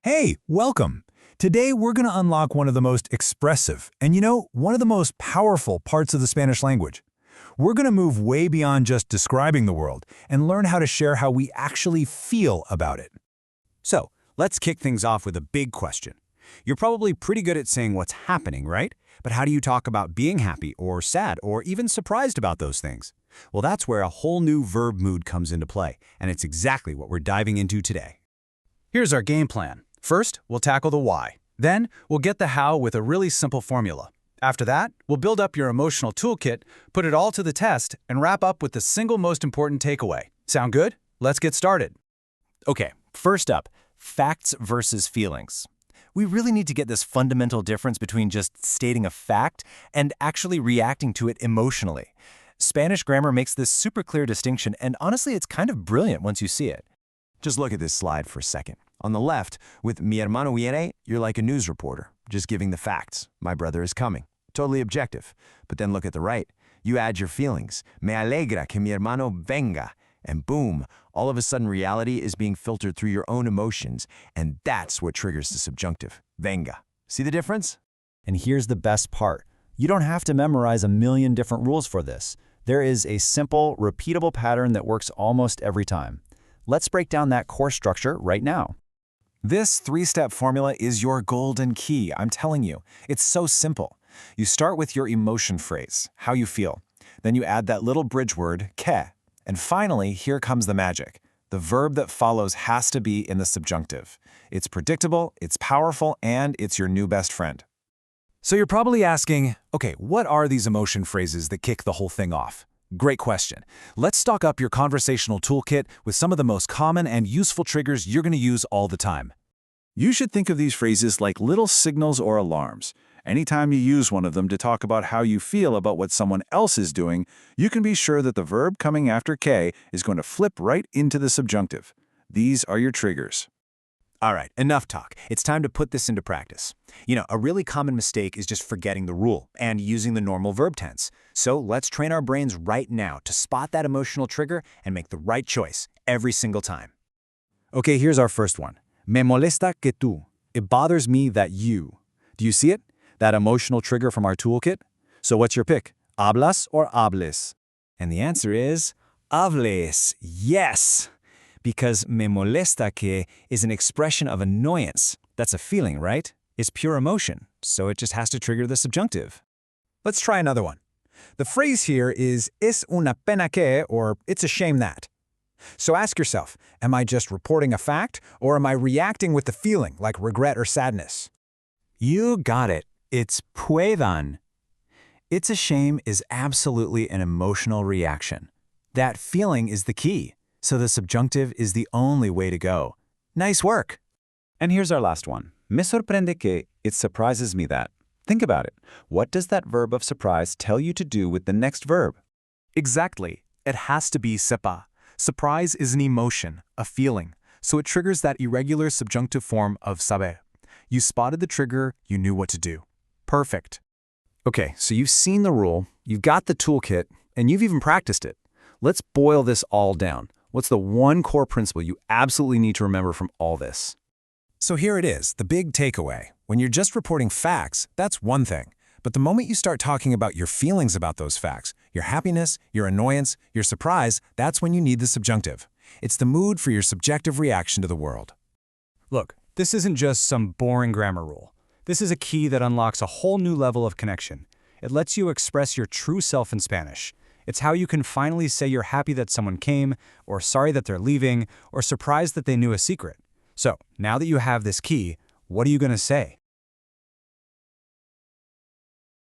Hey, welcome! Today we're going to unlock one of the most expressive and, one of the most powerful parts of the Spanish language. We're going to move way beyond just describing the world and learn how to share how we actually feel about it. So, let's kick things off with a big question. You're probably pretty good at saying what's happening, right? But how do you talk about being happy or sad or even surprised about those things? Well, that's where a whole new verb mood comes into play, and it's exactly what we're diving into today. Here's our game plan. First, we'll tackle the why. Then, we'll get the how with a really simple formula. After that, we'll build up your emotional toolkit, put it all to the test, and wrap up with the single most important takeaway. Sound good? Let's get started. Okay, first up, facts versus feelings. We really need to get this fundamental difference between just stating a fact and actually reacting to it emotionally. Spanish grammar makes this super clear distinction, and honestly, it's kind of brilliant once you see it. Just look at this slide for a second. On the left, with mi hermano viene, you're like a news reporter, just giving the facts. My brother is coming. Totally objective. But then look at the right. You add your feelings. Me alegra que mi hermano venga. And boom, all of a sudden reality is being filtered through your own emotions, and that's what triggers the subjunctive. Venga. See the difference? And here's the best part. You don't have to memorize a million different rules for this. There is a simple, repeatable pattern that works almost every time. Let's break down that core structure right now. This three-step formula is your golden key, I'm telling you. It's so simple. You start with your emotion phrase, how you feel. Then you add that little bridge word, que. And finally, here comes the magic. The verb that follows has to be in the subjunctive. It's predictable, it's powerful, and it's your new best friend. So you're probably asking, okay, what are these emotion phrases that kick the whole thing off? Great question. Let's stock up your conversational toolkit with some of the most common and useful triggers you're going to use all the time. You should think of these phrases like little signals or alarms. Anytime you use one of them to talk about how you feel about what someone else is doing, you can be sure that the verb coming after que is going to flip right into the subjunctive. These are your triggers. All right, enough talk. It's time to put this into practice. A really common mistake is just forgetting the rule and using the normal verb tense. So let's train our brains right now to spot that emotional trigger and make the right choice every single time. Okay, here's our first one. Me molesta que tú. It bothers me that you. Do you see it? That emotional trigger from our toolkit? So what's your pick? Hablas or hables? And the answer is hables. Yes! Because me molesta que is an expression of annoyance. That's a feeling, right? It's pure emotion, so it just has to trigger the subjunctive. Let's try another one. The phrase here is es una pena que, or it's a shame that. So ask yourself, am I just reporting a fact, or am I reacting with the feeling, like regret or sadness? You got it. It's puedan. It's a shame is absolutely an emotional reaction. That feeling is the key. So the subjunctive is the only way to go. Nice work! And here's our last one. Me sorprende que, it surprises me that. Think about it. What does that verb of surprise tell you to do with the next verb? Exactly. It has to be sepa. Surprise is an emotion, a feeling, so it triggers that irregular subjunctive form of saber. You spotted the trigger, you knew what to do. Perfect. Okay, so you've seen the rule, you've got the toolkit, and you've even practiced it. Let's boil this all down. What's the one core principle you absolutely need to remember from all this? So here it is, the big takeaway. When you're just reporting facts, that's one thing. But the moment you start talking about your feelings about those facts, your happiness, your annoyance, your surprise, that's when you need the subjunctive. It's the mood for your subjective reaction to the world. Look, this isn't just some boring grammar rule. This is a key that unlocks a whole new level of connection. It lets you express your true self in Spanish. It's how you can finally say you're happy that someone came, or sorry that they're leaving, or surprised that they knew a secret. So, now that you have this key, what are you going to say?